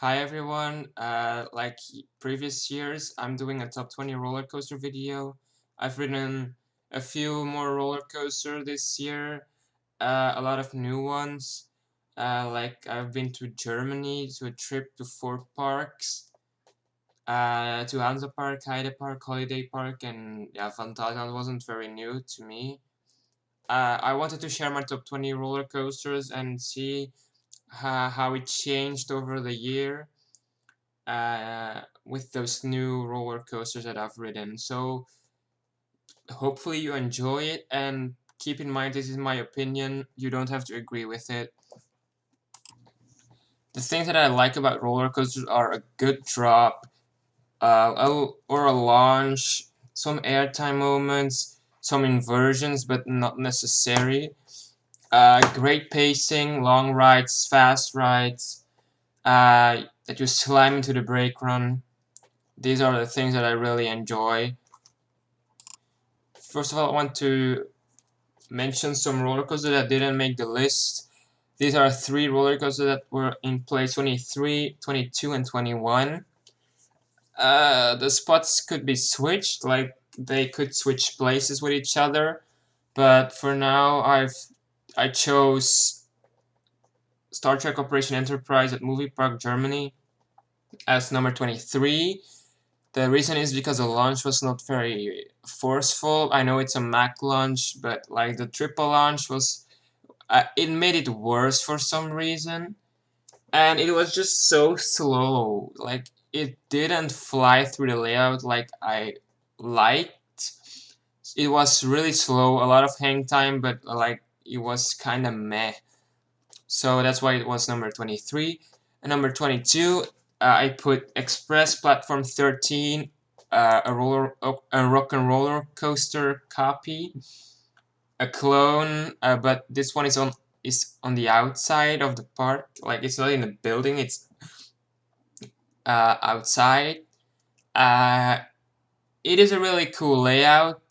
Hi everyone, like previous years, I'm doing a top 20 roller coaster video. I've ridden a few more roller coasters this year, a lot of new ones. Like I've been to Germany to a trip to 4 parks, to Hansa Park, Heide Park, Holiday Park, and yeah, Phantasialand wasn't very new to me. I wanted to share my top 20 roller coasters and see how it changed over the year with those new roller coasters that I've ridden. So hopefully you enjoy it, and keep in mind this is my opinion. You don't have to agree with it. The things that I like about roller coasters are a good drop, or a launch, some airtime moments, some inversions, but not necessary. Great pacing, long rides, fast rides, that you slam into the brake run. These are the things that I really enjoy. First of all, I want to mention some roller coasters that didn't make the list. These are 3 roller coasters that were in place 23, 22, and 21. The spots could be switched, like they could switch places with each other. But for now, I chose Star Trek Operation Enterprise at Movie Park Germany as number 23. The reason is because the launch was not very forceful. I know it's a Mac launch, but like the triple launch was, it made it worse for some reason. And it was just so slow. Like it didn't fly through the layout like I liked. It was really slow, a lot of hang time, but like it was kind of meh. So that's why it was number 23. And number 22, I put Express Platform 13, a rock and roller coaster copy, a clone, but this one is on the outside of the park. Like it's not in the building; it's outside. Uh, it is a really cool layout.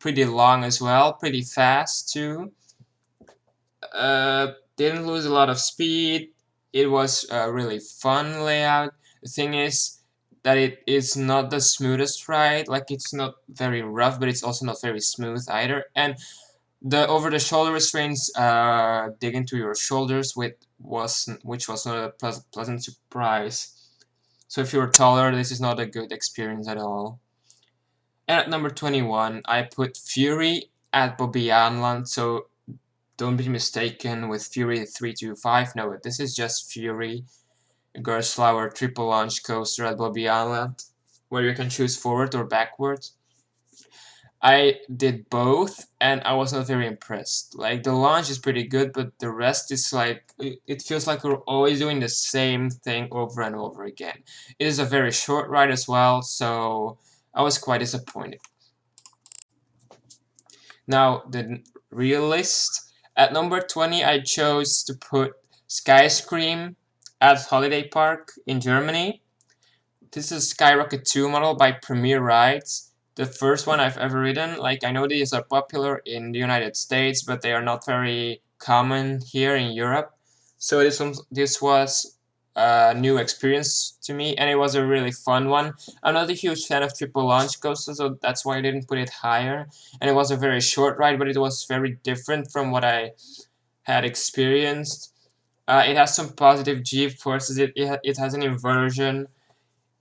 Pretty long as well, pretty fast too. Didn't lose a lot of speed. It was a really fun layout. The thing is that it is not the smoothest ride. Like it's not very rough, but it's also not very smooth either. And the over-the-shoulder restraints dig into your shoulders, which was not a pleasant surprise. So if you're taller, this is not a good experience at all. And at number 21, I put Fury at Bobbejaanland. So don't be mistaken with Fury 325. No, this is just Fury, a Gerstlauer triple launch coaster at Bobbejaanland, where you can choose forward or backwards. I did both, and I was not very impressed. Like the launch is pretty good, but the rest is like it feels like we're always doing the same thing over and over again. It is a very short ride as well, so I was quite disappointed. Now the real list. At number 20, I chose to put Skyscream at Holiday Park in Germany. This is Skyrocket 2 model by Premier Rides. The first one I've ever ridden. Like I know these are popular in the United States, but they are not very common here in Europe. So this was a new experience to me, and it was a really fun one. I'm not a huge fan of triple launch coasters, so that's why I didn't put it higher. And it was a very short ride, but it was very different from what I had experienced. It has some positive G-forces. It has an inversion.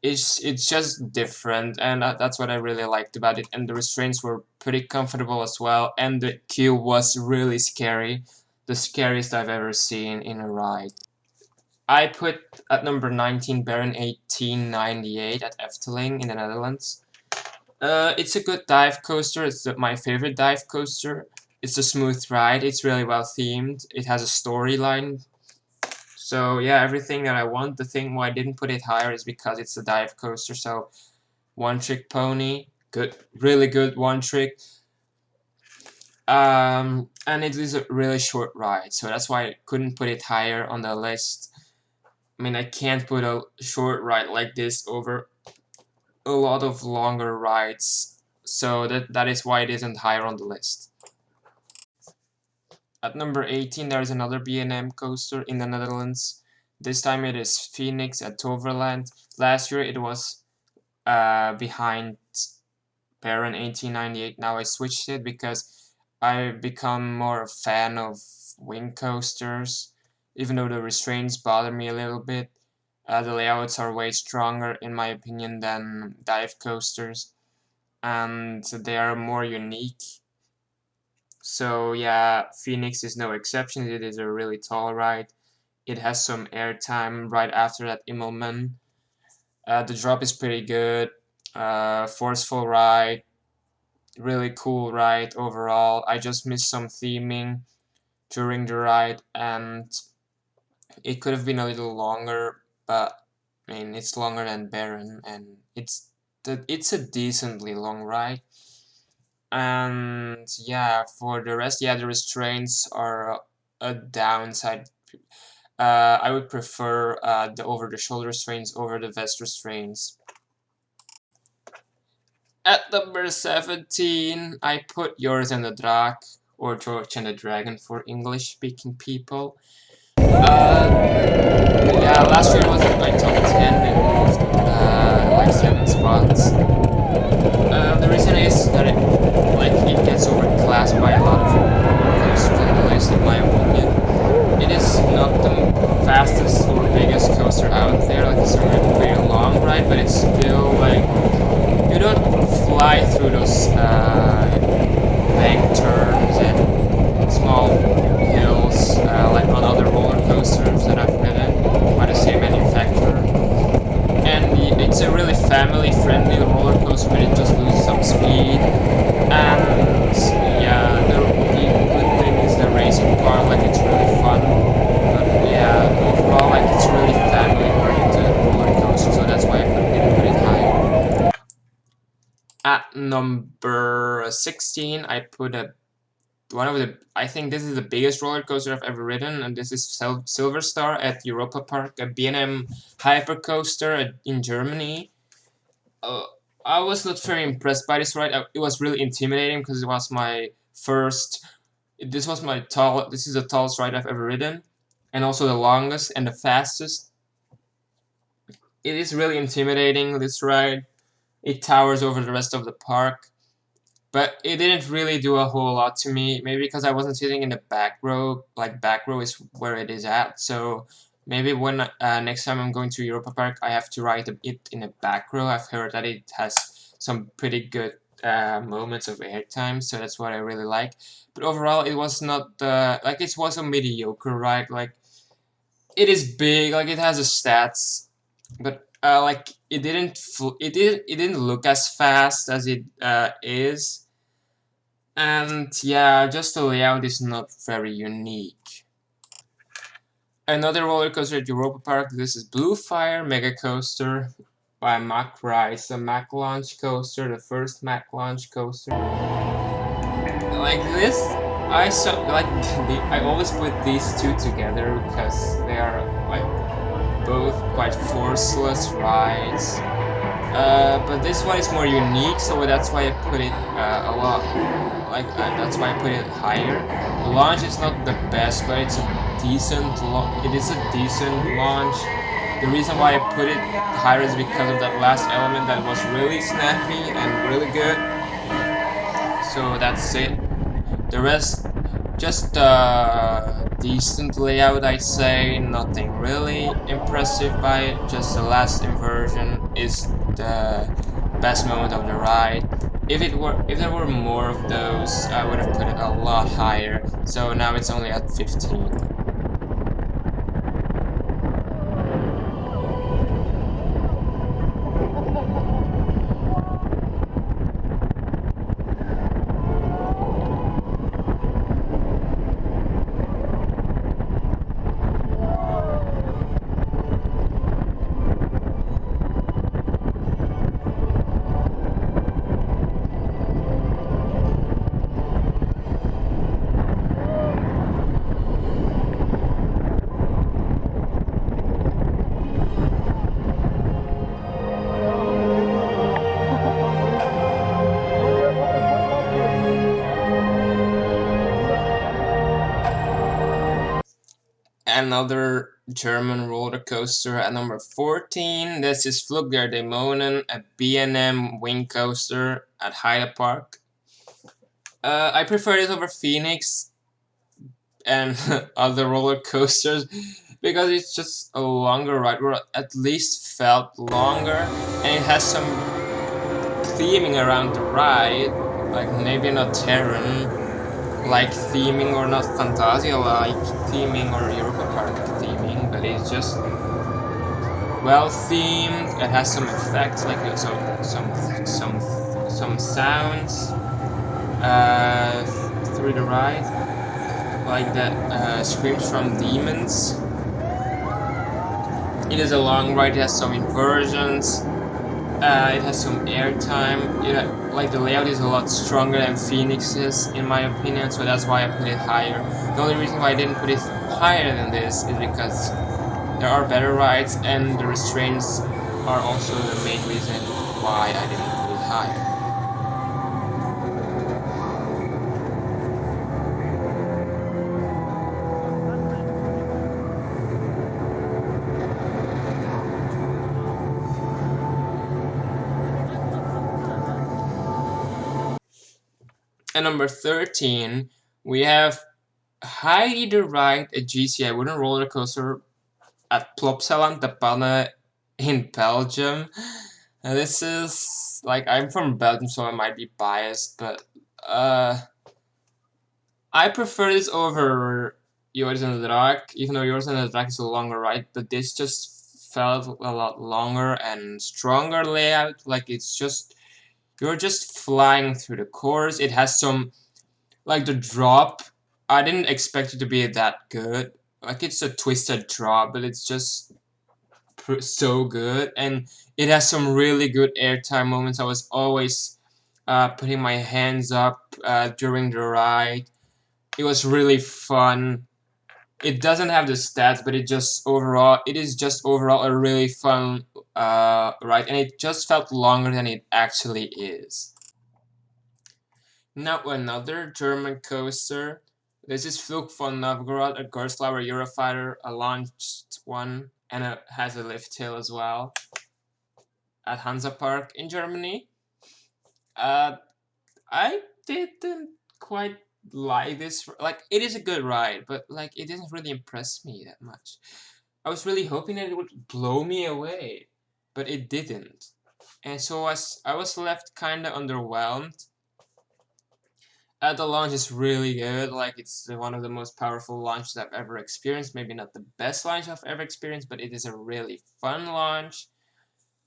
It's just different, and that's what I really liked about it. And the restraints were pretty comfortable as well, and the queue was really scary, the scariest I've ever seen in a ride. I put at number 19 Baron 1898 at Efteling in the Netherlands. It's a good dive coaster. It's my favorite dive coaster. It's a smooth ride. It's really well themed. It has a storyline. So yeah, everything that I want. The thing why I didn't put it higher is because it's a dive coaster. So one trick pony, good, really good one trick. And it is a really short ride, so that's why I couldn't put it higher on the list. I mean, I can't put a short ride like this over a lot of longer rides, so that is why it isn't higher on the list. At number 18, there is another B&M coaster in the Netherlands. This time it is Phoenix at Toverland. Last year it was behind Baron 1898. Now I switched it because I become more a fan of wing coasters. Even though the restraints bother me a little bit, the layouts are way stronger in my opinion than dive coasters, and they are more unique. So yeah, Phoenix is no exception. It is a really tall ride. It has some airtime right after that Immelman. The drop is pretty good. Forceful ride. Really cool ride overall. I just missed some theming during the ride, and it could have been a little longer, but I mean it's longer than Baron, and it's a decently long ride. And yeah, for the rest, yeah, the restraints are a downside. I would prefer the over-the-shoulder restraints over the vest restraints. At number 17, I put Yours and the Drak, or George and the Dragon for English-speaking people. Yeah, last year was in my top 10 and moved like 7 spots. The reason is that it gets overclassed by a lot of coasters on the list, in my opinion. It is not the fastest or biggest coaster out there. Like it's a very long ride, but it's still like you don't fly through those bank turns and small hills like on other roller coasters that I've ridden by the same manufacturer. And it's a really family-friendly roller coaster, but it just loses some speed. And yeah, the good thing is the racing part, like it's really fun. But yeah, overall, like it's really family-oriented roller coaster, so that's why I didn't put it higher. At number 16, I put one of the, I think this is the biggest roller coaster I've ever ridden, and this is Silver Star at Europa Park, a B&M hypercoaster in Germany. Uh, I was not very impressed by this ride. It was really intimidating because it was my first. This was my tall. This is the tallest ride I've ever ridden, and also the longest and the fastest. It is really intimidating. This ride. It towers over the rest of the park. But it didn't really do a whole lot to me. Maybe because I wasn't sitting in the back row. Like back row is where it is at. So maybe when next time I'm going to Europa Park, I have to ride it in the back row. I've heard that it has some pretty good moments of airtime, so that's what I really like. But overall, it was not like it was a mediocre ride. Like it is big, like it has the stats, but like it didn't look as fast as it is. And yeah, just the layout is not very unique. Another roller coaster at Europa Park. This is Blue Fire Mega Coaster by Mack Rice, a Mack launch coaster, the first Mack launch coaster. Like this, I saw like I always put these two together because they are like both quite forceless rides. But this one is more unique, so that's why I put it a lot. Like that's why I put it higher. The launch is not the best, but it's a decent. It is a decent launch. The reason why I put it higher is because of that last element that was really snappy and really good. So that's it. The rest, just decent layout, I'd say. Nothing really impressive by it. Just the last inversion is the best moment of the ride. If there were more of those, I would have put it a lot higher. So now it's only at 15. Another German roller coaster at number 14. This is Flug der Dämonen, a B&M wing coaster at Hyde Park. I prefer this over Phoenix and other roller coasters because it's just a longer ride, or at least felt longer, and it has some theming around the ride, like maybe not Terran like theming or not Fantasia like theming or Europa Park theming, but it's just well themed. It has some effects, like some sounds through the ride, like that screams from demons. It is a long ride. It has some inversions. It has some airtime. Like the layout is a lot stronger than Phoenix's, in my opinion, so that's why I put it higher. The only reason why I didn't put it higher than this is because there are better rides, and the restraints are also the main reason why I didn't put it higher. At number 13, we have Heidi the Ride, a GCI wooden roller coaster at Plopsaland de Panne in Belgium. This is, like, I'm from Belgium, so I might be biased, but I prefer this over Yours in the Dark, even though Yours in the Dark is a longer ride, but this just felt a lot longer and stronger layout. Like, it's just, you're just flying through the course. It has some, like, the drop, I didn't expect it to be that good. Like, it's a twisted drop, but it's just so good, and it has some really good airtime moments. I was always putting my hands up during the ride. It was really fun. It doesn't have the stats, but it is just overall a really fun ride, and it just felt longer than it actually is. Now another German coaster. This is Flug von Novgorod, a Gerstlauer Eurofighter, a launched one, and it has a lift hill as well at Hansa Park in Germany. I didn't quite like this. Like, it is a good ride, but like it didn't really impress me that much. I was really hoping that it would blow me away, but it didn't, and so I was left kind of underwhelmed. The launch is really good. Like, it's one of the most powerful launches I've ever experienced. Maybe not the best launch I've ever experienced, but it is a really fun launch.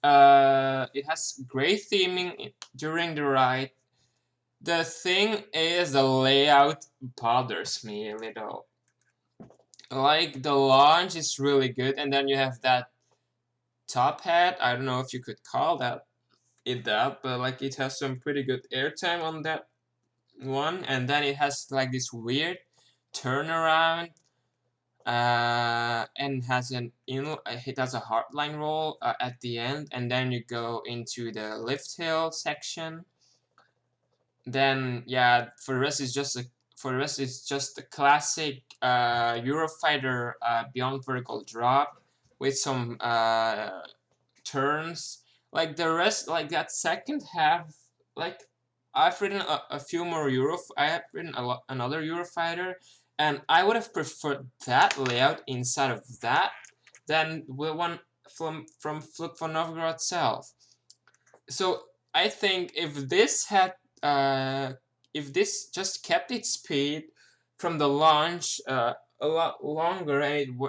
It has great theming during the ride. The thing is, the layout bothers me a little. Like, the launch is really good, and then you have that top hat. I don't know if you could call that, but like, it has some pretty good airtime on that one, and then it has like this weird turnaround, and it has a hardline roll at the end, and then you go into the lift hill section. Then yeah, for the rest it's just a classic Eurofighter beyond vertical drop with some turns. Like, the rest, like that second half, like, I've ridden a few more I have ridden another Eurofighter, and I would have preferred that layout inside of that than the one from Flug von Novgorod itself. So I think if this just kept its speed from the launch a lot longer, and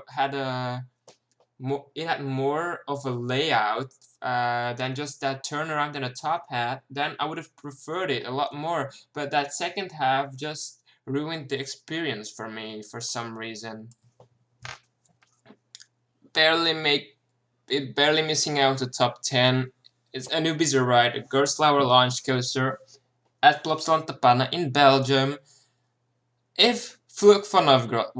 it had more of a layout than just that turnaround and a top hat, then I would have preferred it a lot more. But that second half just ruined the experience for me for some reason. Barely missing out the top 10. It's Anubis Ride, a Gerstlauer launch coaster at Plopsaland de Panne in Belgium. If Flug von Novgorod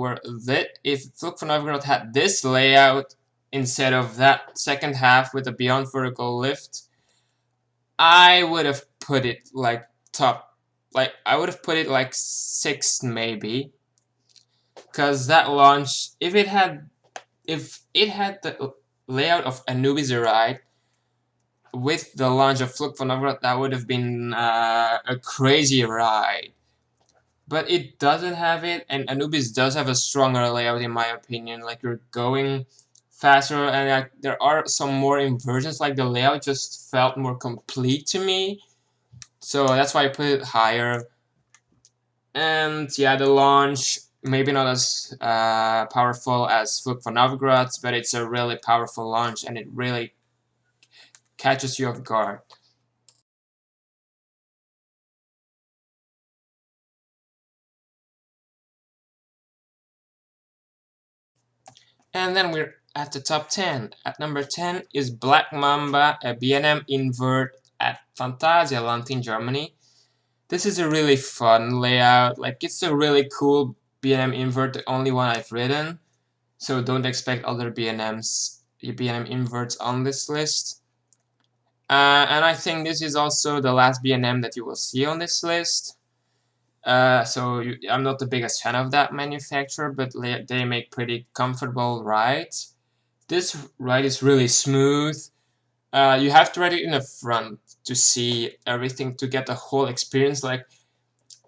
had this layout instead of that second half with the beyond vertical lift, I would have put it like top. Like, I would have put it like 6th maybe. Because that launch, if it had if it had the layout of Anubis ride with the launch of Flug von Novgorod, that would have been a crazy ride. But it doesn't have it, and Anubis does have a stronger layout in my opinion. Like you're going faster, and there are some more inversions. Like the layout just felt more complete to me, so that's why I put it higher. And yeah, the launch maybe not as powerful as Flug von Novgorod, but it's a really powerful launch, and it really catches you off guard. And then we're at the top 10. At number 10 is Black Mamba, a B&M invert at Phantasialand in Germany. This is a really fun layout. Like, it's a really cool B&M invert, the only one I've ridden. So don't expect other B&M inverts on this list. And I think this is also the last B&M that you will see on this list. I'm not the biggest fan of that manufacturer, but they make pretty comfortable rides. This ride is really smooth. You have to ride it in the front to see everything, to get the whole experience. Like,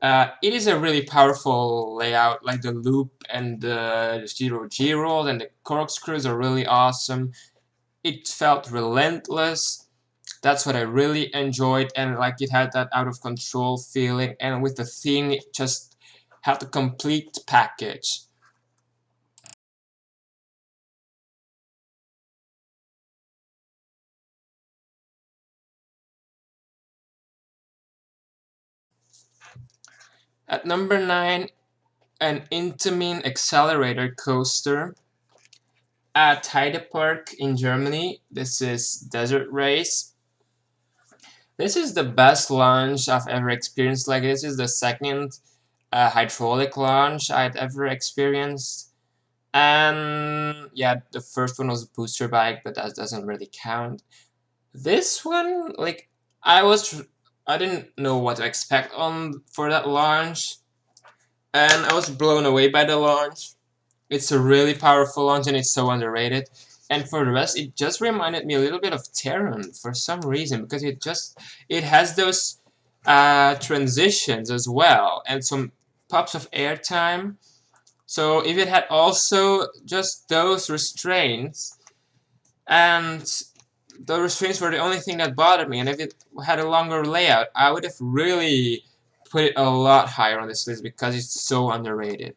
it is a really powerful layout, like the loop and the zero G roll and the corkscrews are really awesome. It felt relentless. That's what I really enjoyed, and like it had that out of control feeling, and with the theme, it just had the complete package. At number 9, an Intamin accelerator coaster at Heide Park in Germany. This is Desert Race. This is the best launch I've ever experienced. Like, this is the second hydraulic launch I'd ever experienced. And yeah, the first one was a booster bike, but that doesn't really count. This one, like, I didn't know what to expect on for that launch, and I was blown away by the launch. It's a really powerful launch, and it's so underrated. And for the rest, it just reminded me a little bit of Terran for some reason, because it has those transitions as well, and some pops of airtime. So if it had also just those restraints, and the restraints were the only thing that bothered me, and if it had a longer layout, I would have really put it a lot higher on this list because it's so underrated.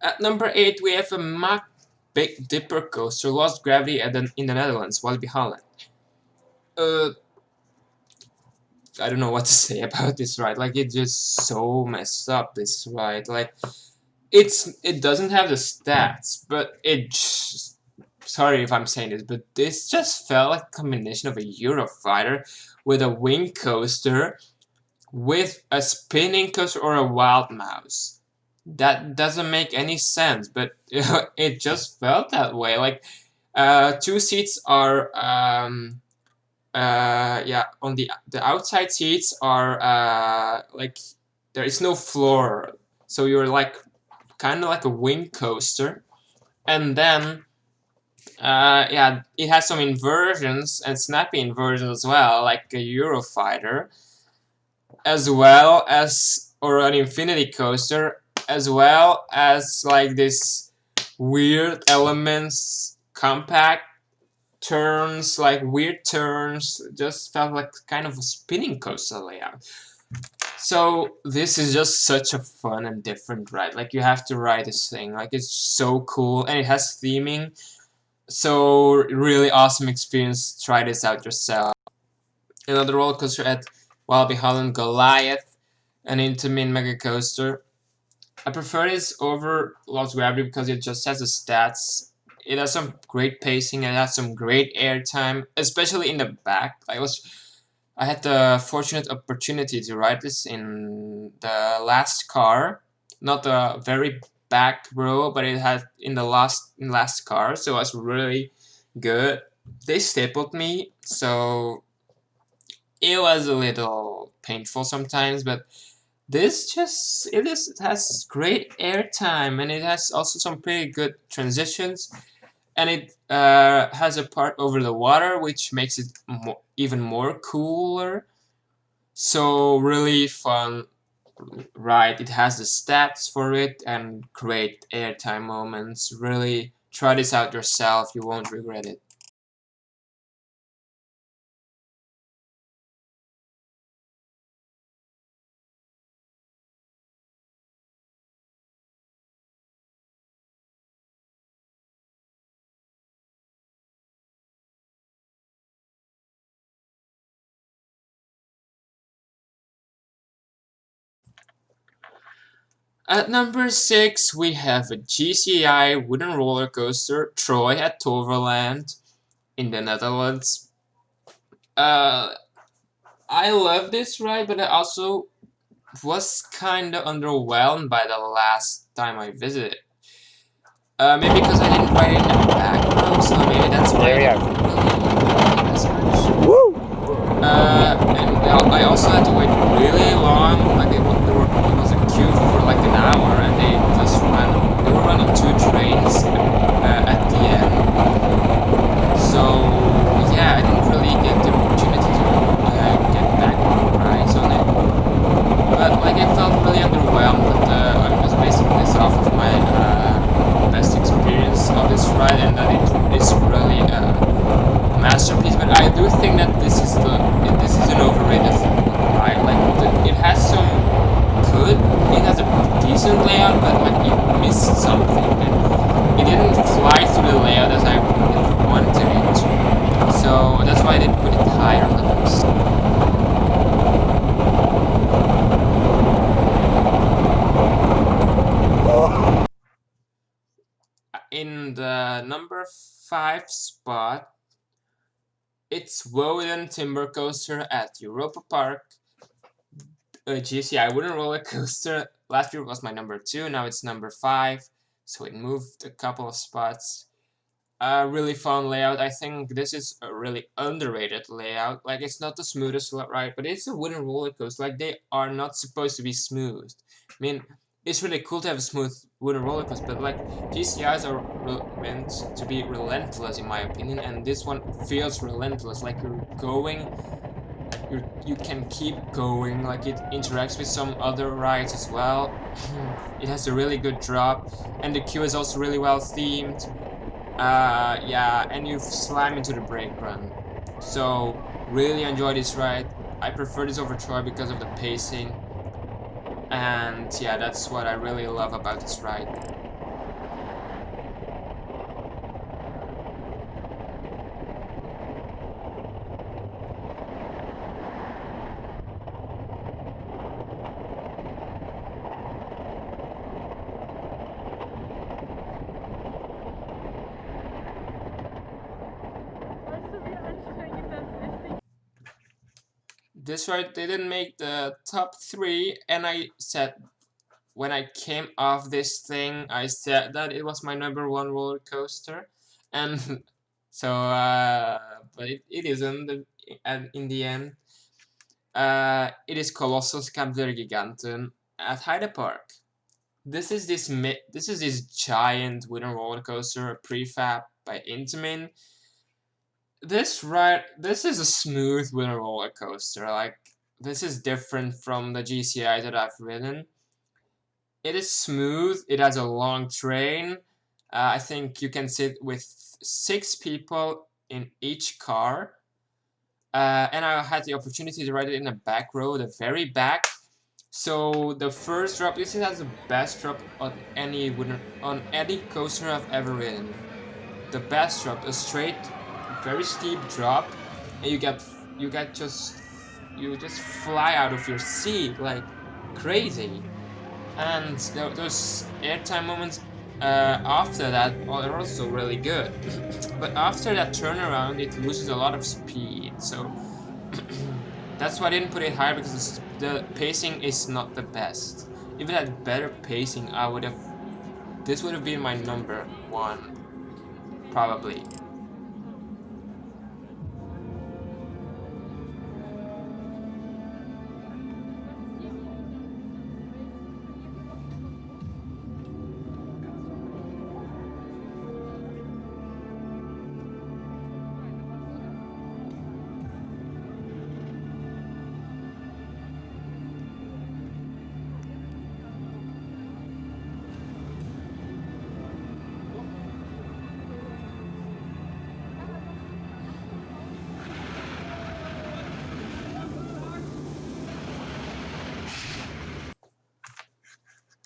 At number 8, we have a Mach Big Dipper coaster, lost gravity in the Netherlands, Walibi Holland. Uh, I don't know what to say about this ride. Like, it's just so messed up, this ride. Like, it doesn't have the stats, but sorry if I'm saying this, but this just felt like a combination of a Eurofighter with a wing coaster with a spinning coaster or a wild mouse. That doesn't make any sense, but it just felt that way. Like, two seats are yeah, on the outside seats are like there is no floor, so you're like kind of like a wing coaster, and then yeah, it has some inversions and snappy inversions as well, like a Eurofighter, as well as, or an infinity coaster, as well as like this weird elements, compact turns, like weird turns, just felt like kind of a spinning coaster layout. So this is just such a fun and different ride. Like, you have to ride this thing. Like, it's so cool, and it has theming. So really awesome experience. Try this out yourself. Another roller coaster at Walibi Holland, Goliath, an Intamin mega coaster. I prefer this over Lost Gravity because it just has the stats. It has some great pacing and it has some great airtime, especially in the back. I had the fortunate opportunity to ride this in the last car, not the very back row, but it had in the last car, so it was really good. They stapled me, so it was a little painful sometimes, but It has great airtime, and it has also some pretty good transitions, and it has a part over the water which makes it even more cooler. So really fun ride. It has the stats for it and great airtime moments. Really try this out yourself, you won't regret it. At number 6, we have a GCI wooden roller coaster, Troy at Toverland in the Netherlands. Uh, I love this ride, but I also was kinda underwhelmed by the last time I visited. Maybe because I didn't ride it in the back row, so maybe that's why I didn't really like it as much. And I also had to wait really long. Like it was a queue for like an hour, and they were running two trains at the end. So yeah, I didn't really get the opportunity to get back rides on it. But like I felt really underwhelmed. But I was basing this off of my best experience of this ride, and that it is really masterpiece. But I do think that this is an overrated ride. Like it has some good, it has a decent layout, but like it missed something. And it didn't fly through the layout as I wanted it to. So that's why I didn't put it higher on the list. In the number 5 spot, it's Woden Timber Coaster at Europa Park. GCI wooden roller coaster. Last year was my number 2, now it's number 5, so it moved a couple of spots. Really fun layout. I think this is a really underrated layout. Like, it's not the smoothest ride, but it's a wooden roller coaster. Like, they are not supposed to be smooth. I mean, it's really cool to have a smooth wooden roller coaster, but like, GCIs are meant to be relentless, in my opinion, and this one feels relentless. Like, you can keep going. Like, it interacts with some other rides as well. It has a really good drop, and the queue is also really well themed. Yeah, and you slam into the brake run. So really enjoy this ride. I prefer this over Troy because of the pacing, and yeah, that's what I really love about this ride. This ride didn't make the top 3, and I said when I came off this thing, I said that it was my number 1 roller coaster, and so but it isn't. And in the end, it is Colossus Camp der Giganten at Heide Park. This is this giant wooden roller coaster prefab by Intamin. This is a smooth wooden roller coaster. Like, this is different from the GCI that I've ridden. It is smooth. It has a long train. I think you can sit with 6 people in each car. And I had the opportunity to ride it in the back row, the very back. So the first drop, this has the best drop on any coaster I've ever ridden. The best drop, a straight, very steep drop, and you just fly out of your seat like crazy. And those airtime moments after that are also really good. But after that turnaround, it loses a lot of speed. So that's why I didn't put it higher, because the pacing is not the best. If it had better pacing, this would have been my number 1, probably.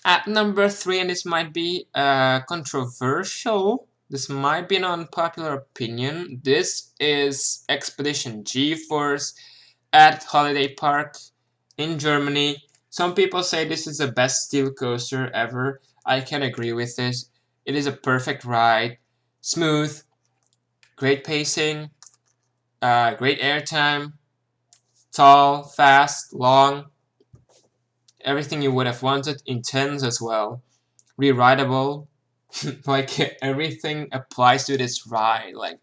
At number 3, and this might be controversial, this might be an unpopular opinion, this is Expedition GeForce at Holiday Park in Germany. Some people say this is the best steel coaster ever. I can agree with this. It is a perfect ride, smooth, great pacing, great airtime, tall, fast, long, everything you would have wanted, intense as well, re-rideable. Like everything applies to this ride. Like,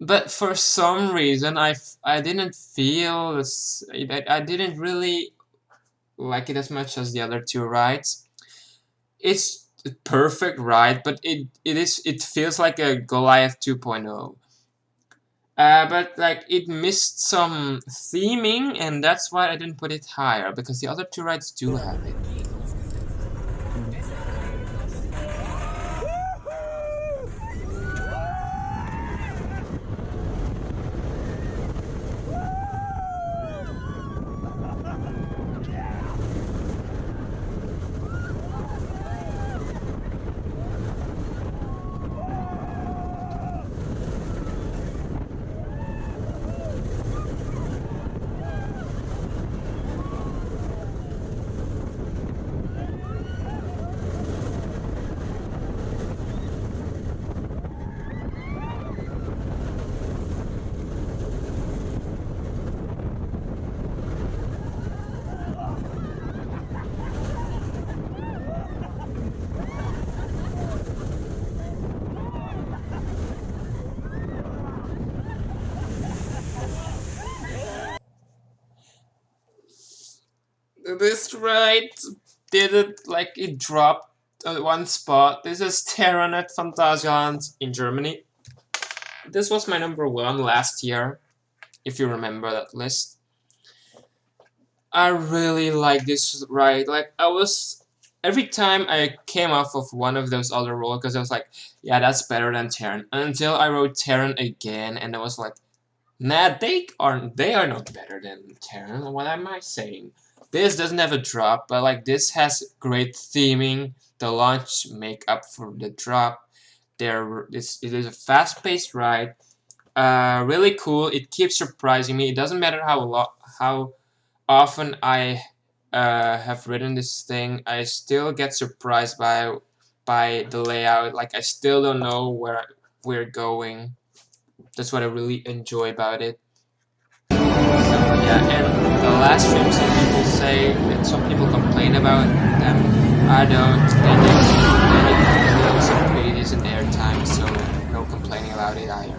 but for some reason, I didn't feel this. I didn't really like it as much as the other two rides. It's a perfect ride, but it feels like a Goliath 2.0. But like it missed some theming, and that's why I didn't put it higher, because the other two rides do have it. This ride did it like it dropped at one spot. This is Terran at Phantasialand in Germany. This was my number 1 last year, if you remember that list. I really like this ride. Like I was every time I came off of one of those other roller coasters, I was like, yeah, that's better than Terran. Until I rode Terran again, and I was like, nah, they are not better than Terran. What am I saying? This doesn't have a drop, but like this has great theming. The launch make up for the drop. It is a fast-paced ride. Really cool. It keeps surprising me. It doesn't matter how often I have ridden this thing. I still get surprised by the layout. Like I still don't know where we're going. That's what I really enjoy about it. So yeah, and the last stream, some people say that some people complain about them. I don't. They give some pretty decent airtime, so no complaining about it either.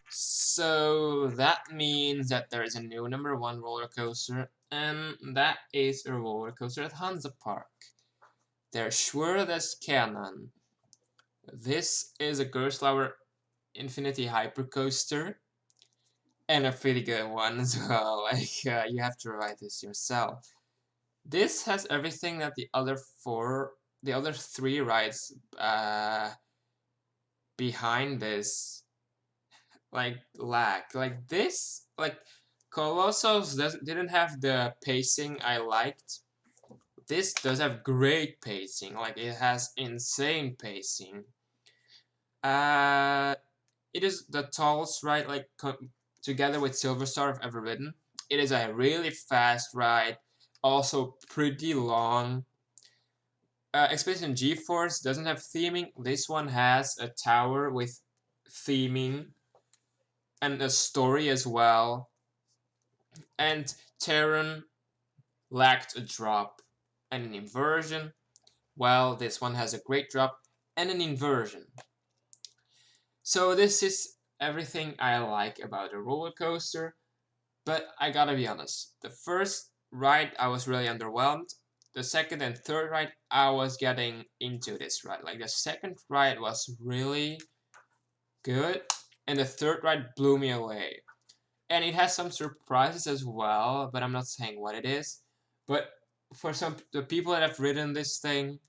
So that means that there is a new number 1 roller coaster, and that is a roller coaster at Hansa Park. Der Schwur des Kernan. This is a Gerstlauer Infinity Hypercoaster, and a pretty good one as well. Like you have to ride this yourself. This has everything that the other 3 rides behind this like lack. Like this, like Colossus didn't have the pacing I liked. this does have great pacing. Like, it has insane pacing. It is the tallest ride, like, together with Silver Star I've ever ridden. It is a really fast ride, also pretty long. Expedition G-Force doesn't have theming. This one has a tower with theming and a story as well. And Terran lacked a drop and an inversion. Well, this one has a great drop and an inversion. So this is everything I like about a roller coaster. But I gotta be honest, the first ride I was really underwhelmed. The second and third ride I was getting into this ride. Like, the second ride was really good, and the third ride blew me away. And it has some surprises as well, but I'm not saying what it is. But for the people that have ridden this thing,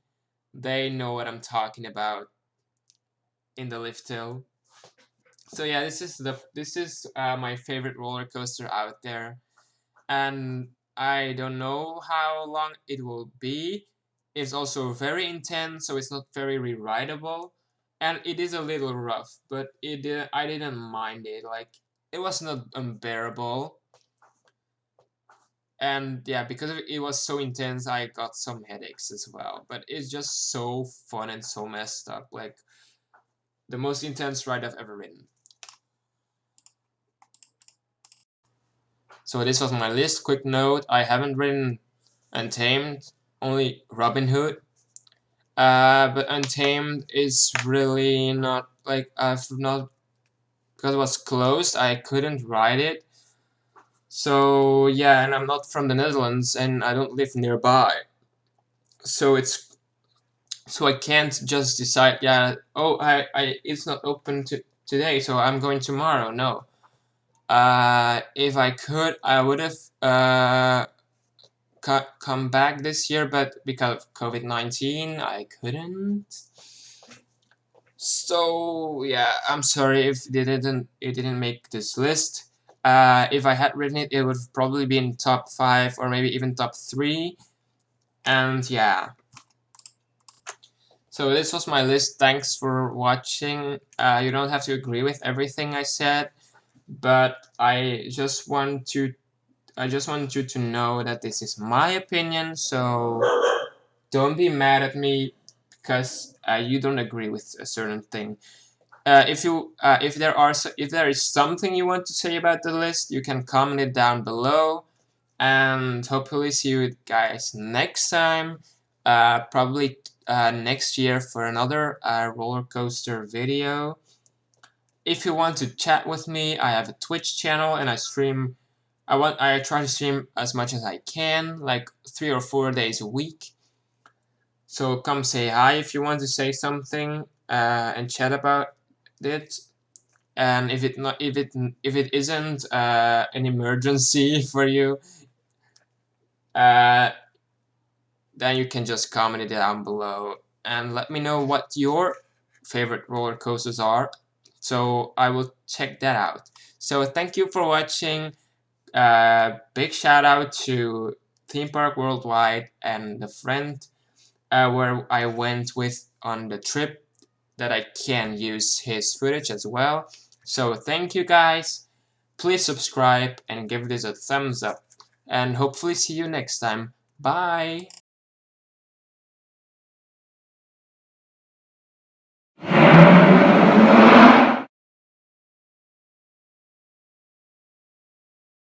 they know what I'm talking about in the lift hill. So yeah, this is my favorite roller coaster out there, and I don't know how long it will be. It's also very intense, so it's not very re-rideable, and it is a little rough, but I didn't mind it. Like, it was not unbearable, and yeah, because it was so intense, I got some headaches as well. But it's just so fun and so messed up, like the most intense ride I've ever ridden. So this was my list. Quick note: I haven't ridden Untamed, only Robin Hood. But Untamed is really not, like, I've not, because it was closed, I couldn't ride it. So yeah, and I'm not from the Netherlands and I don't live nearby. So I can't just decide, yeah, oh, it's not open today, so I'm going tomorrow. No. If I could, I would have come back this year, but because of COVID-19, I couldn't. So yeah, I'm sorry if it didn't make this list. If I had written it, it would probably be in top 5 or maybe even top 3. And yeah. So this was my list. Thanks for watching. You don't have to agree with everything I said, but I just want you to know that this is my opinion. So don't be mad at me because you don't agree with a certain thing. If there is something you want to say about the list, you can comment it down below, and hopefully see you guys next time. Probably next year for another roller coaster video. If you want to chat with me, I have a Twitch channel and I stream. I try to stream as much as I can, like 3 or 4 days a week. So come say hi if you want to say something and chat about it. And if it isn't an emergency for you, then you can just comment it down below and let me know what your favorite roller coasters are, so I will check that out. So thank you for watching. Big shout out to Theme Park Worldwide and the friend where I went with on the trip, that I can use his footage as well. So thank you guys. Please subscribe and give this a thumbs up. And hopefully see you next time. Bye!